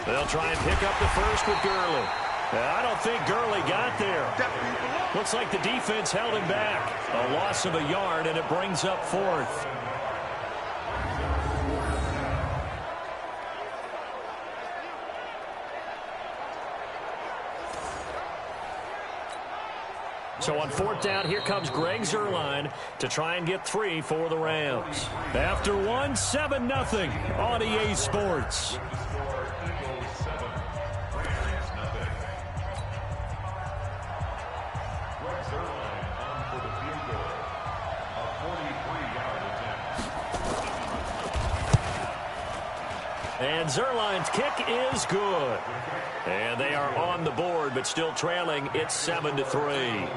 They'll try and pick up the first with Gurley. I don't think Gurley got there. Looks like the defense held him back. A loss of a yard, and it brings up fourth. So on fourth down, here comes Greg Zuerlein to try and get 3 for the Rams. After one, 7-0 on EA Sports. And Zuerlein's kick is good. And they are on the board, but still trailing. It's 7-3.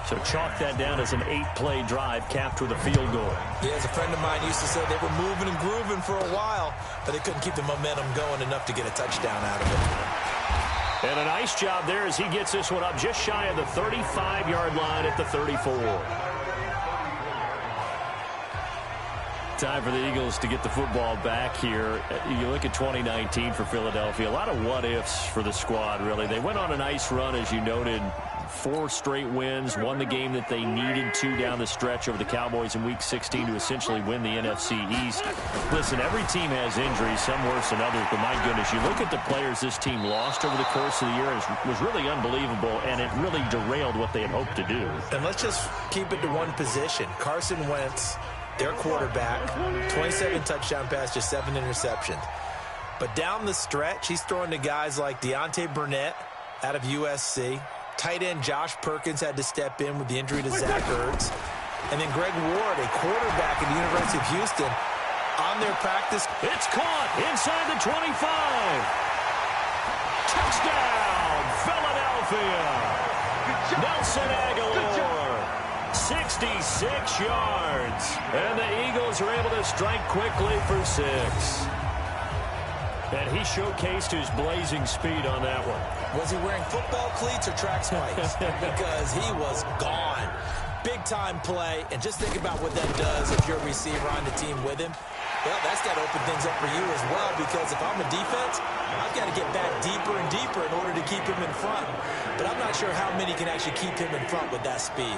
So chalk that down as an 8-play drive capped with a field goal. Yeah, as a friend of mine used to say, they were moving and grooving for a while, but they couldn't keep the momentum going enough to get a touchdown out of it. And a nice job there as he gets this one up just shy of the 35-yard line at the 34. Time for the Eagles to get the football back here. You look at 2019 for Philadelphia. A lot of what-ifs for the squad, really. They went on a nice run, as you noted. 4 straight wins, won the game that they needed to down the stretch over the Cowboys in Week 16 to essentially win the NFC East. Listen, every team has injuries, some worse than others, but my goodness, you look at the players this team lost over the course of the year, it was really unbelievable, and it really derailed what they had hoped to do. And let's just keep it to one position. Carson Wentz, their quarterback, 27 touchdown passes, just 7 interceptions. But down the stretch, he's throwing to guys like Deontay Burnett out of USC. Tight end Josh Perkins had to step in with the injury to Zach Ertz. And then Greg Ward, a quarterback at the University of Houston, on their practice. It's caught inside the 25. Touchdown, Philadelphia. Nelson Aguilar. 66 yards. And the Eagles are able to strike quickly for 6. And he showcased his blazing speed on that one. Was he wearing football cleats or track spikes? Because he was gone. Big-time play. And just think about what that does if you're a receiver on the team with him. Well, that's got to open things up for you as well, because if I'm a defense, I've got to get back deeper and deeper in order to keep him in front. But I'm not sure how many can actually keep him in front with that speed.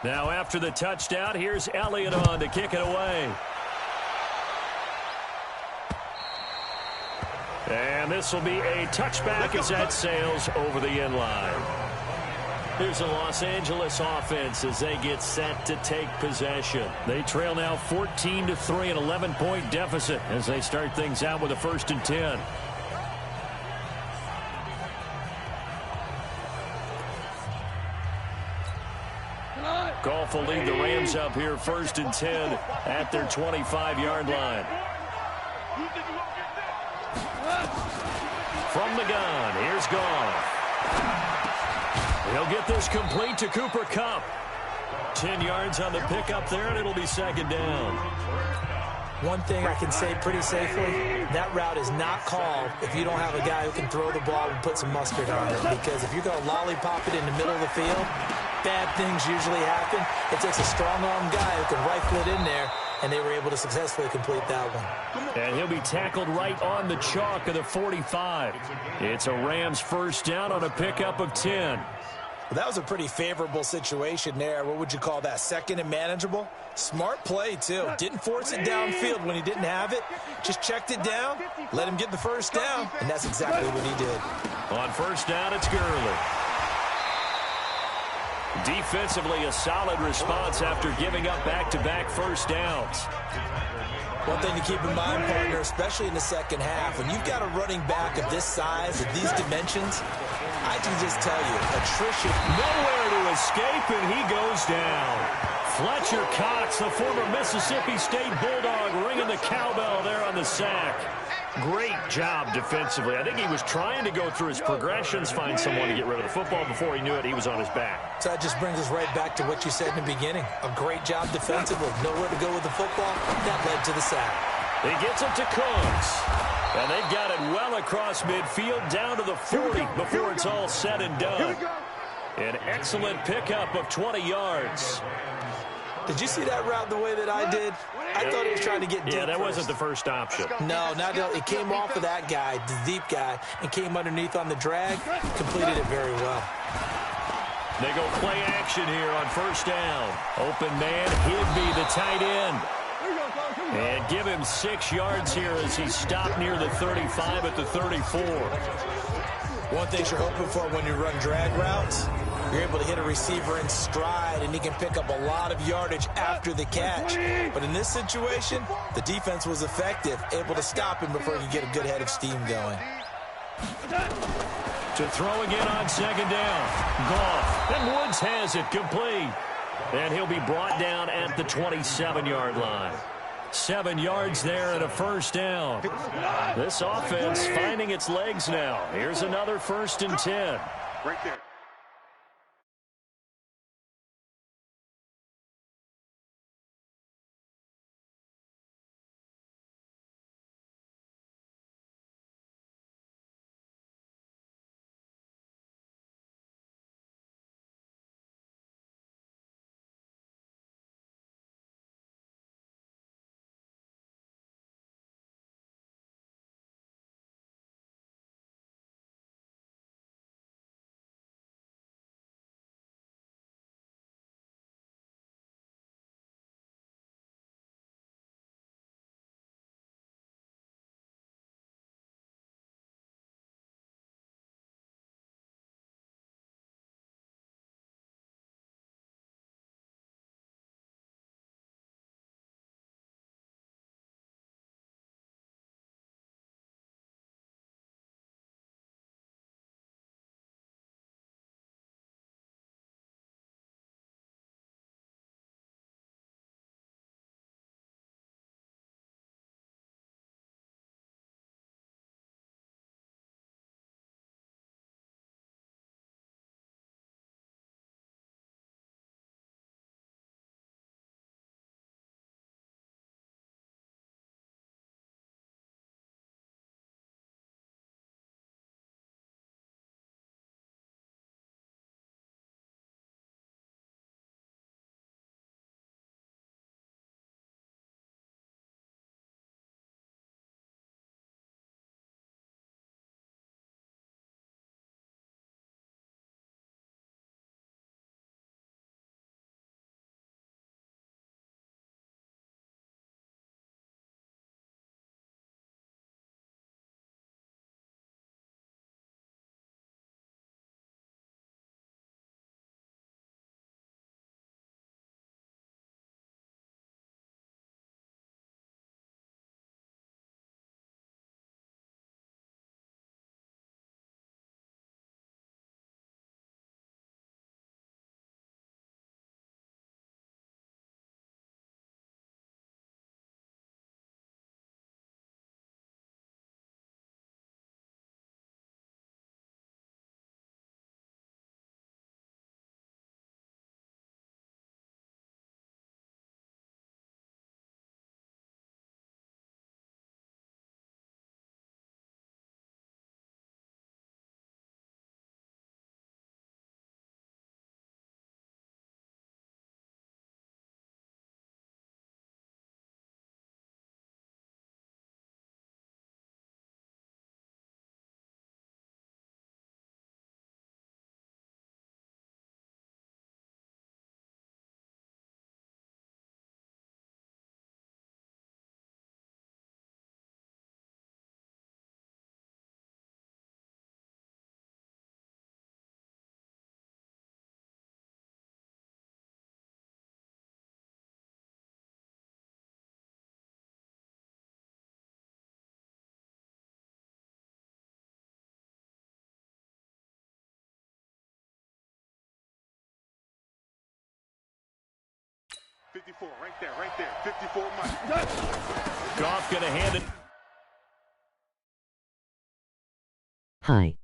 Now after the touchdown, here's Elliott on to kick it away. And this will be a touchback as that sails over the end line. Here's the Los Angeles offense as they get set to take possession. They trail now 14-3, an 11-point deficit as they start things out with a 1st and 10. Goff will lead the Rams up here 1st and 10 at their 25-yard line. From the gun, here's Goff. He'll get this complete to Cooper Kupp. 10 yards on the pickup there, and it'll be 2nd down. One thing I can say pretty safely, that route is not called if you don't have a guy who can throw the ball and put some mustard on it. Because if you're going to lollipop it in the middle of the field, bad things usually happen. It takes a strong-arm guy who can rifle it in there, and they were able to successfully complete that one. And he'll be tackled right on the chalk of the 45. It's a Rams 1st down on a pickup of 10. Well, that was a pretty favorable situation there. What would you call that? 2nd and manageable? Smart play, too. Didn't force it downfield when he didn't have it. Just checked it down, let him get the 1st down, and that's exactly what he did. On 1st down, it's Gurley. Defensively, a solid response after giving up back-to-back 1st downs. One thing to keep in mind, partner, especially in the second half, when you've got a running back of this size, of these dimensions, I can just tell you, attrition. Nowhere to escape, and he goes down. Fletcher Cox, the former Mississippi State Bulldog, ringing the cowbell there on the sack. Great job defensively. I think he was trying to go through his progressions, find someone to get rid of the football. Before he knew it, he was on his back. So that just brings us right back to what you said in the beginning. A great job defensively. Nowhere to go with the football. That led to the sack. He gets it to Cooks. And they've got it well across midfield down to the 40 before it's all said and done. An excellent pickup of 20 yards. Did you see that route the way that I did? I thought he was trying to get deep. Yeah, that first. wasn't the first option. No, it came off of that guy, the deep guy, and came underneath on the drag. Completed it very well. They go play action here on 1st down. Open man, Higby, the tight end. And give him 6 yards here as he stopped near the 35 at the 34. One thing you're hoping for when you run drag routes, you're able to hit a receiver in stride, and he can pick up a lot of yardage after the catch. But in this situation, the defense was effective, able to stop him before he could get a good head of steam going. To throw again on 2nd down. Goff. And Woods has it complete. And he'll be brought down at the 27-yard line. 7 yards there and a 1st down. This offense finding its legs now. Here's another 1st and 10. Right there. 54, right there. 54 miles. Goff going to hand it. Hi.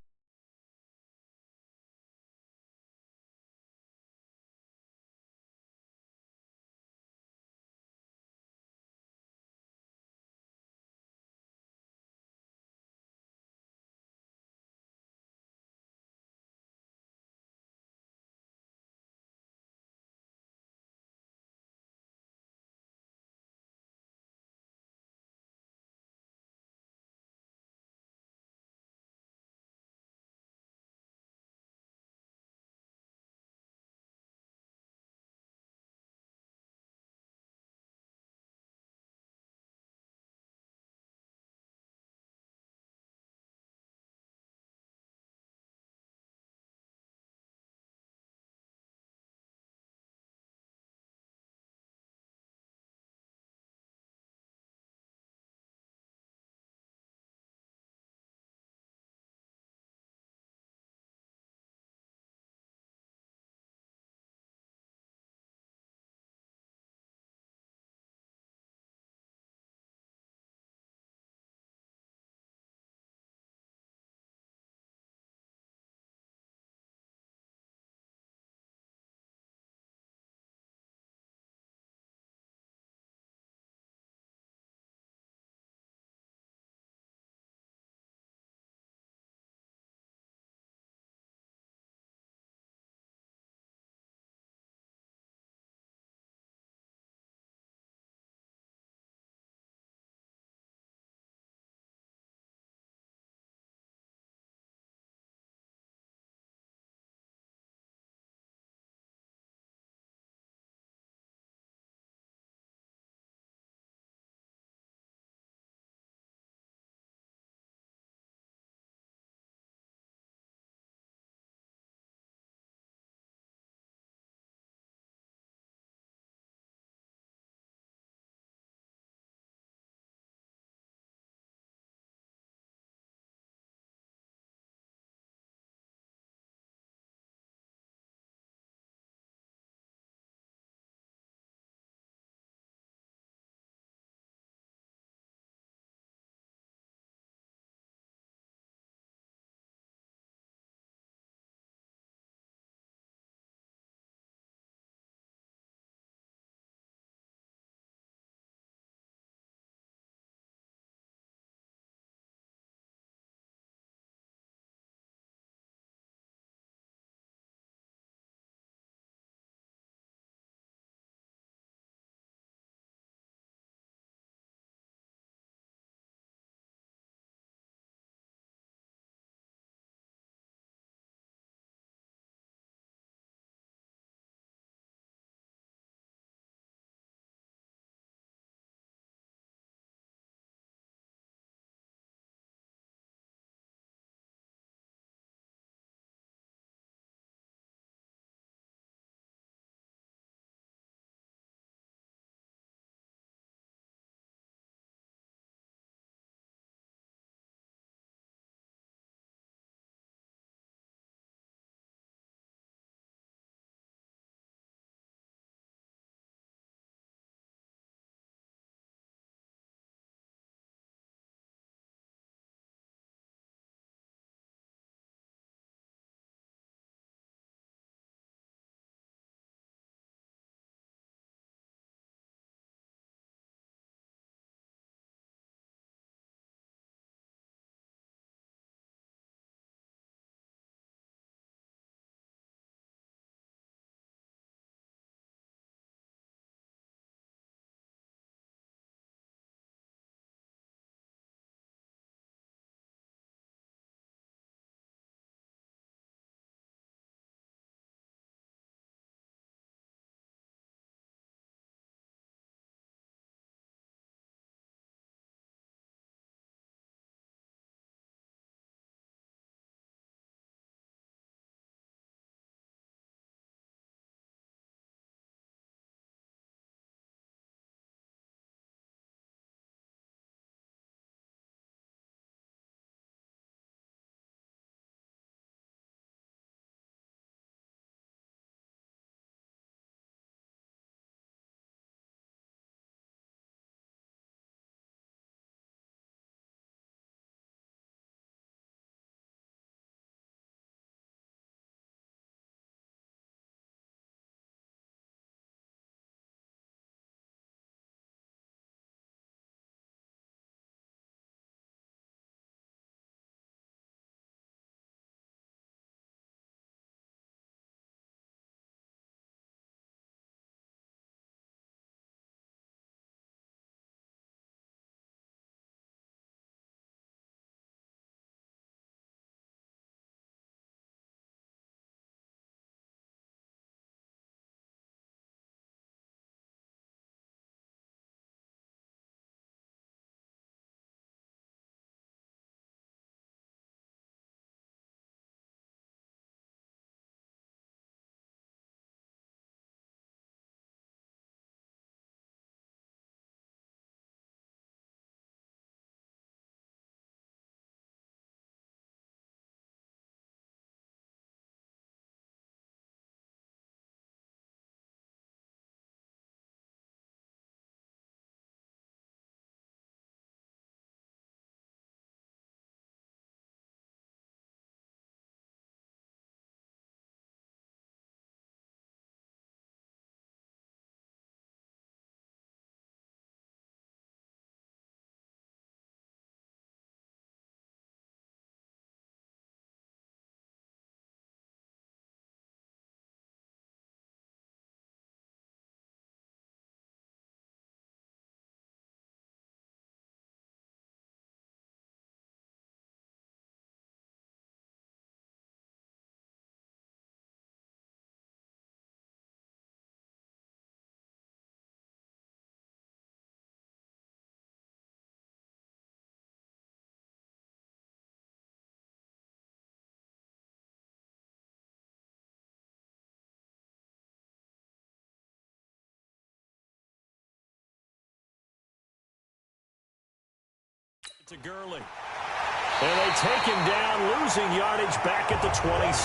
To Gurley. And they take him down, losing yardage back at the 27.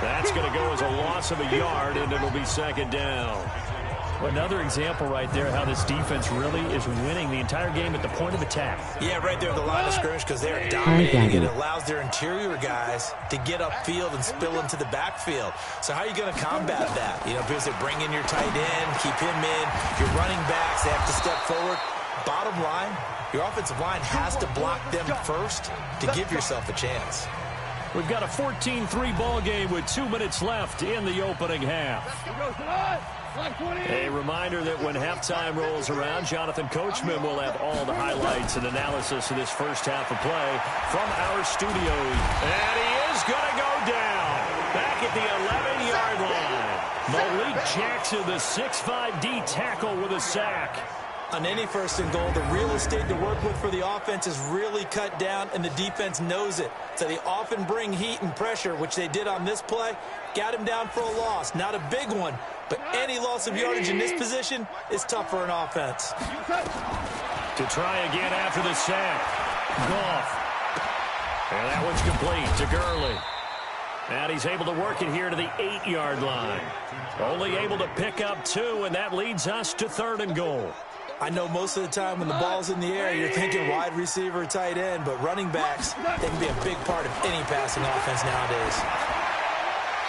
That's going to go as a loss of a yard, and it'll be second down. Another example right there how this defense really is winning the entire game at the point of attack. Yeah, right there at the line of scrimmage because they're dominating. It allows their interior guys to get upfield and spill into the backfield. So how are you going to combat that? You know, because they bring in your tight end, keep him in. Your running backs, they have to step forward. Bottom line, your offensive line has to block them first to give yourself a chance. We've got a 14-3 ball game with 2 minutes left in the opening half. A reminder that when halftime rolls around, Jonathan Coachman will have all the highlights and analysis of this first half of play from our studios. And he is going to go down back at the 11-yard line. Malik Jackson, the 6'5" D tackle with a sack. On any first and goal, the real estate to work with for the offense is really cut down, and the defense knows it. So they often bring heat and pressure, which they did on this play. Got him down for a loss. Not a big one, but any loss of yardage in this position is tough for an offense. To try again after the sack. Goff. And that one's complete to Gurley. And he's able to work it here to the 8-yard line. Only able to pick up 2, and that leads us to 3rd and goal. I know most of the time when the ball's in the air, you're thinking wide receiver, tight end, but running backs, they can be a big part of any passing offense nowadays.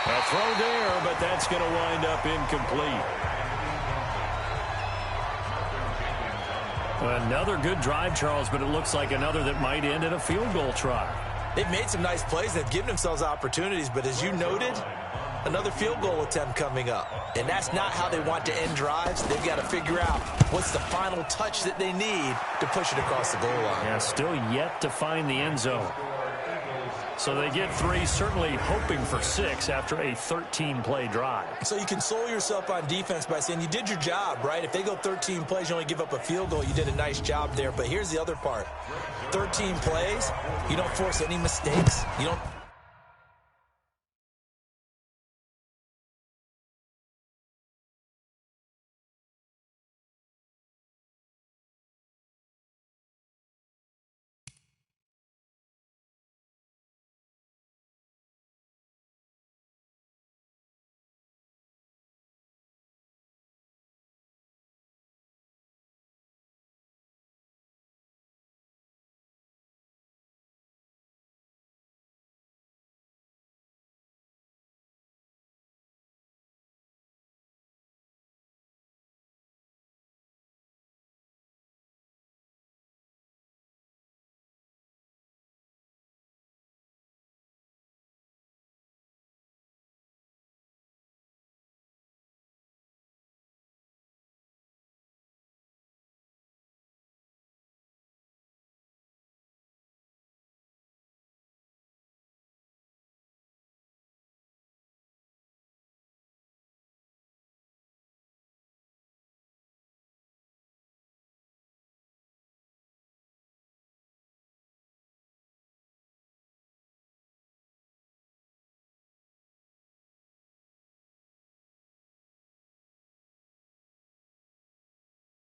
A throw there, but that's going to wind up incomplete. Another good drive, Charles, but it looks like another that might end in a field goal try. They've made some nice plays. They've given themselves opportunities, but as you noted, another field goal attempt coming up. And that's not how they want to end drives. They've got to figure out what's the final touch that they need to push it across the goal line. Yeah, still yet to find the end zone. So they get 3, certainly hoping for 6 after a 13-play drive. So you console yourself on defense by saying you did your job, right? If they go 13 plays, you only give up a field goal, you did a nice job there. But here's the other part. 13 plays, you don't force any mistakes. You don't...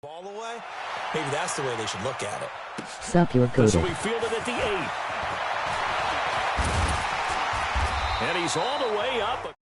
ball away, maybe that's the way they should look at it. Suck your So cooter. we fielded at the 8. And he's all the way up.